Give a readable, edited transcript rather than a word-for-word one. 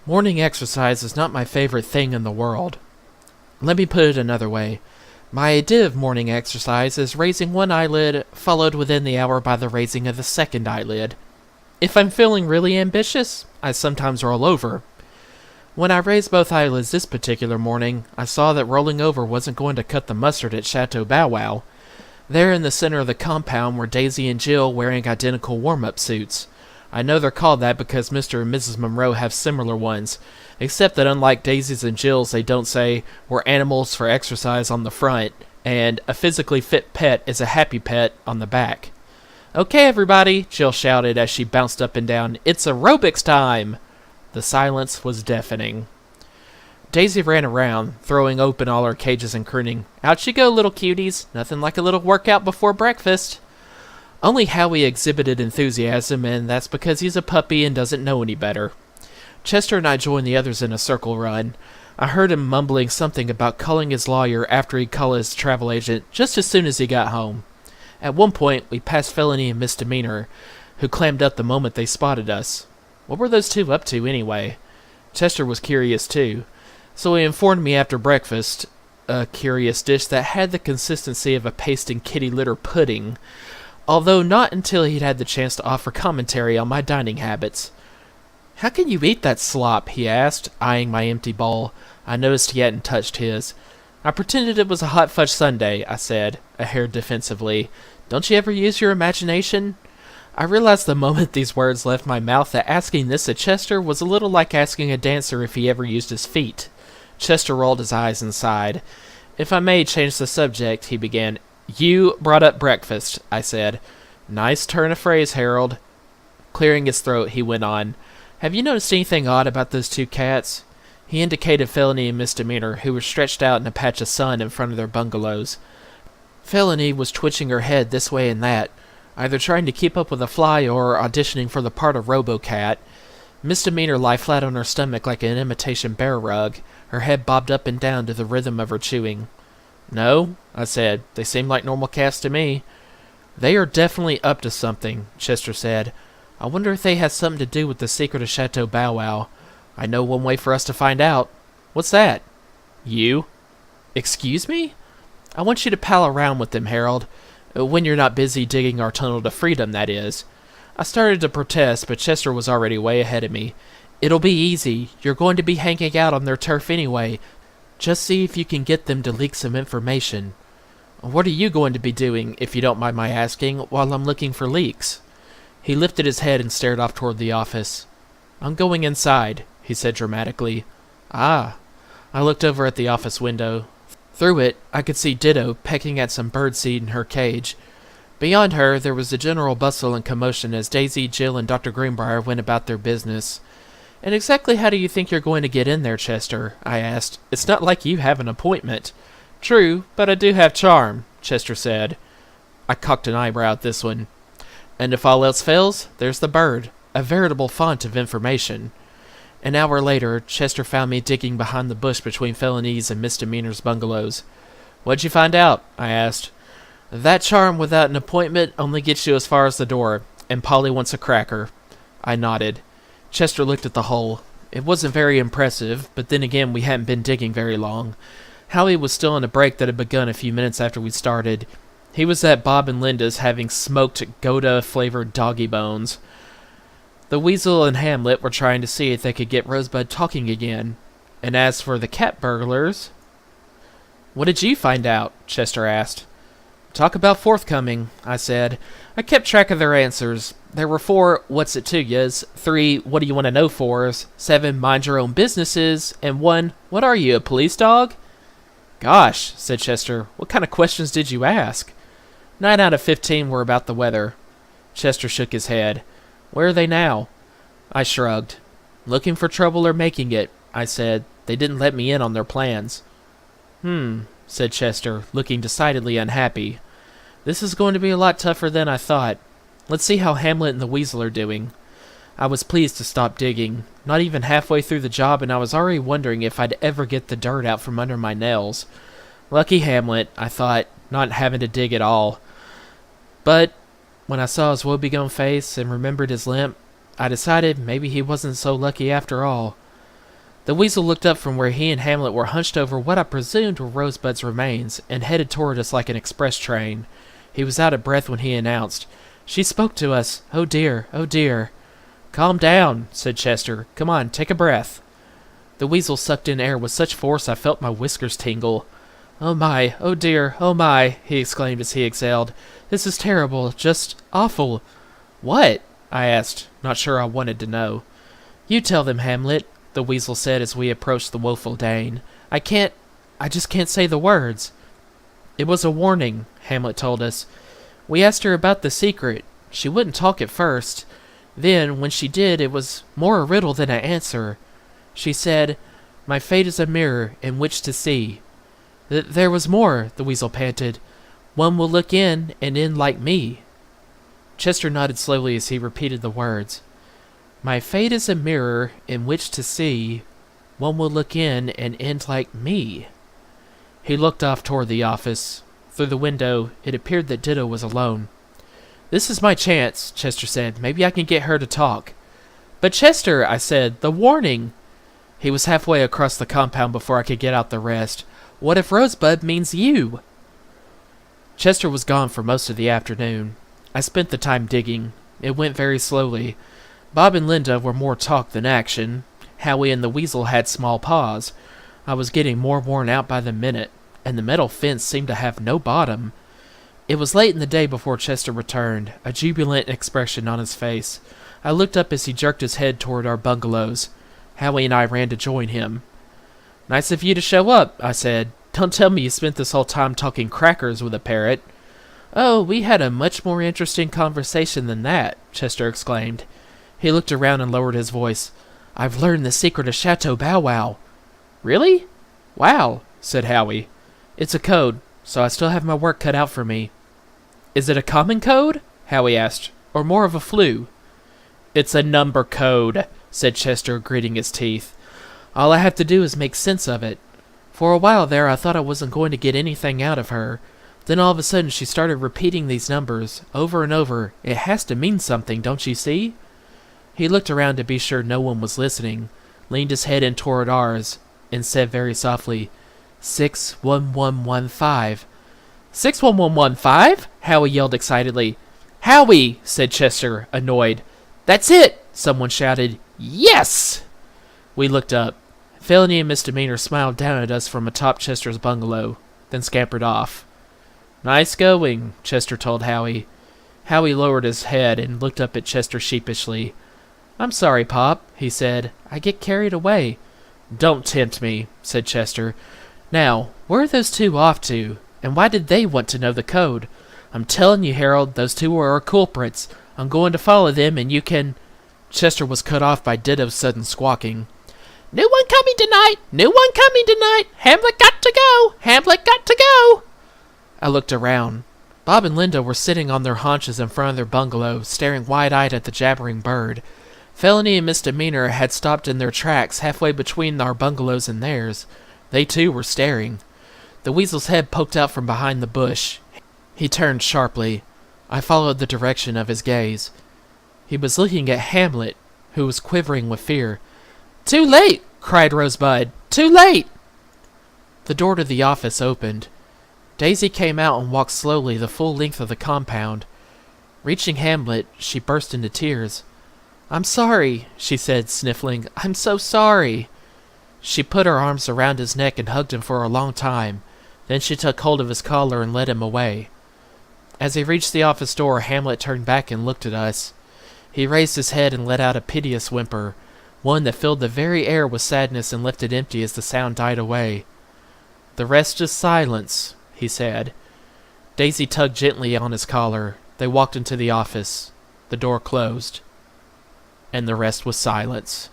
Morning exercise is not my favorite thing in the world. Let me put it another way. My idea of morning exercise is raising one eyelid, followed within the hour by the raising of the second eyelid. If I'm feeling really ambitious, I sometimes roll over. When I raised both eyelids this particular morning, I saw that rolling over wasn't going to cut the mustard at Chateau Bow-Wow. There in the center of the compound were Daisy and Jill wearing identical warm-up suits. I know they're called that because Mr. and Mrs. Monroe have similar ones, except that unlike Daisy's and Jill's, they don't say, "We're animals for exercise" on the front, and "A physically fit pet is a happy pet" on the back. "Okay, everybody," Jill shouted as she bounced up and down, "it's aerobics time!" The silence was deafening. Daisy ran around, throwing open all her cages and crooning, "Out you go, little cuties. Nothing like a little workout before breakfast." Only Howie exhibited enthusiasm, and that's because he's a puppy and doesn't know any better. Chester and I joined the others in a circle run. I heard him mumbling something about calling his lawyer after he'd call his travel agent just as soon as he got home. At one point, we passed Felony and Misdemeanor, who clammed up the moment they spotted us. What were those two up to, anyway? Chester was curious, too, so he informed me after breakfast, a curious dish that had the consistency of a paste and kitty litter pudding, although not until he'd had the chance to offer commentary on my dining habits. "How can you eat that slop?" he asked, eyeing my empty bowl. I noticed he hadn't touched his. "I pretended it was a hot fudge sundae," I said, a hair defensively. "Don't you ever use your imagination?" I realized the moment these words left my mouth that asking this of Chester was a little like asking a dancer if he ever used his feet. Chester rolled his eyes and sighed. "If I may change the subject," he began. "You brought up breakfast," I said. "Nice turn of phrase, Harold." Clearing his throat, he went on. "Have you noticed anything odd about those two cats?" He indicated Felony and Misdemeanor, who were stretched out in a patch of sun in front of their bungalows. Felony was twitching her head this way and that, either trying to keep up with a fly or auditioning for the part of Robo-Cat. Misdemeanor lay flat on her stomach like an imitation bear rug, her head bobbed up and down to the rhythm of her chewing. "No," I said. "They seem like normal cats to me." "They are definitely up to something," Chester said. "I wonder if they have something to do with the secret of Chateau Bow-Wow. I know one way for us to find out." "What's that?" "You." "Excuse me?" "I want you to pal around with them, Harold. When you're not busy digging our tunnel to freedom, that is." I started to protest, but Chester was already way ahead of me. "It'll be easy. You're going to be hanging out on their turf anyway. Just see if you can get them to leak some information." "What are you going to be doing, if you don't mind my asking, while I'm looking for leaks?" He lifted his head and stared off toward the office. "I'm going inside," he said dramatically. "Ah." I looked over at the office window. Through it, I could see Ditto pecking at some birdseed in her cage. Beyond her, there was a general bustle and commotion as Daisy, Jill, and Dr. Greenbrier went about their business. "And exactly how do you think you're going to get in there, Chester?" I asked. "It's not like you have an appointment." "True, but I do have charm," Chester said. I cocked an eyebrow at this one. "And if all else fails, there's the bird, a veritable font of information." An hour later, Chester found me digging behind the bush between Felony's and Misdemeanor's bungalows. "What'd you find out?" I asked. "That charm without an appointment only gets you as far as the door, and Polly wants a cracker." I nodded. Chester looked at the hole. It wasn't very impressive, but then again we hadn't been digging very long. Howie was still on a break that had begun a few minutes after we started. He was at Bob and Linda's having smoked Gouda-flavored doggy bones. The Weasel and Hamlet were trying to see if they could get Rosebud talking again. And as for the cat burglars... "What did you find out?" Chester asked. "Talk about forthcoming," I said. I kept track of their answers. There were 4 "what's it to yas," 3 "what do you want to know fors," 7 "mind your own businesses," and 1 "what are you, a police dog?" "Gosh," said Chester, "what kind of questions did you ask?" 9 out of 15 were about the weather. Chester shook his head. "Where are they now?" I shrugged. "Looking for trouble or making it," I said. "They didn't let me in on their plans." Said Chester, looking decidedly unhappy. "This is going to be a lot tougher than I thought. Let's see how Hamlet and the Weasel are doing." I was pleased to stop digging. Not even halfway through the job, and I was already wondering if I'd ever get the dirt out from under my nails. Lucky Hamlet, I thought, not having to dig at all. But when I saw his woebegone face and remembered his limp, I decided maybe he wasn't so lucky after all. The weasel looked up from where he and Hamlet were hunched over what I presumed were Rosebud's remains and headed toward us like an express train. He was out of breath when he announced, "She spoke to us. Oh dear, oh dear." "Calm down," said Chester. "Come on, take a breath." The weasel sucked in air with such force I felt my whiskers tingle. "Oh my, oh dear, oh my," he exclaimed as he exhaled. "This is terrible, just awful." "What?" I asked, not sure I wanted to know. "You tell them, Hamlet," the weasel said as we approached the woeful Dane. I just can't say the words." "It was a warning," Hamlet told us. "We asked her about the secret. She wouldn't talk at first. Then, when she did, it was more a riddle than an answer. She said, 'My fate is a mirror in which to see.'" There was more," the weasel panted. "One will look in and end like me." Chester nodded slowly as he repeated the words. "My fate is a mirror in which to see. One will look in and end like me." He looked off toward the office. Through the window, it appeared that Ditto was alone. "This is my chance," Chester said. "Maybe I can get her to talk." "But Chester," I said, "the warning." He was halfway across the compound before I could get out the rest. "What if Rosebud means you?" Chester was gone for most of the afternoon. I spent the time digging. It went very slowly. Bob and Linda were more talk than action. Howie and the weasel had small paws. I was getting more worn out by the minute, and the metal fence seemed to have no bottom. It was late in the day before Chester returned, a jubilant expression on his face. I looked up as he jerked his head toward our bungalows. Howie and I ran to join him. "Nice of you to show up," I said. "Don't tell me you spent this whole time talking crackers with a parrot." "Oh, we had a much more interesting conversation than that," Chester exclaimed. He looked around and lowered his voice. "I've learned the secret of Chateau Bow-Wow." "Really?" "Wow," said Howie. "It's a code, so I still have my work cut out for me." "Is it a common code?" Howie asked, "or more of a flu?" "It's a number code," said Chester, gritting his teeth. "All I have to do is make sense of it. For a while there, I thought I wasn't going to get anything out of her. Then all of a sudden, she started repeating these numbers, over and over. It has to mean something, don't you see?" He looked around to be sure no one was listening, leaned his head in toward ours, and said very softly, 61115. 61115? Howie yelled excitedly. "Howie!" said Chester, annoyed. "That's it!" someone shouted. "Yes!" We looked up. Felony and Misdemeanor smiled down at us from atop Chester's bungalow, then scampered off. "Nice going," Chester told Howie. Howie lowered his head and looked up at Chester sheepishly. "I'm sorry, Pop," he said. "I get carried away." "Don't tempt me," said Chester. "Now, where are those two off to? And why did they want to know the code? I'm telling you, Harold, those two are our culprits. I'm going to follow them, and you can—" Chester was cut off by Ditto's sudden squawking. "New one coming tonight! New one coming tonight! Hamlet got to go! Hamlet got to go!" I looked around. Bob and Linda were sitting on their haunches in front of their bungalow, staring wide-eyed at the jabbering bird. Felony and Misdemeanor had stopped in their tracks halfway between our bungalows and theirs. They, too, were staring. The weasel's head poked out from behind the bush. He turned sharply. I followed the direction of his gaze. He was looking at Hamlet, who was quivering with fear. "Too late!" cried Rosebud. "Too late!" The door to the office opened. Daisy came out and walked slowly the full length of the compound. Reaching Hamlet, she burst into tears. "I'm sorry," she said, sniffling. "I'm so sorry." She put her arms around his neck and hugged him for a long time. Then she took hold of his collar and led him away. As he reached the office door, Hamlet turned back and looked at us. He raised his head and let out a piteous whimper, one that filled the very air with sadness and left it empty as the sound died away. "The rest is silence," he said. Daisy tugged gently on his collar. They walked into the office. The door closed. And the rest was silence.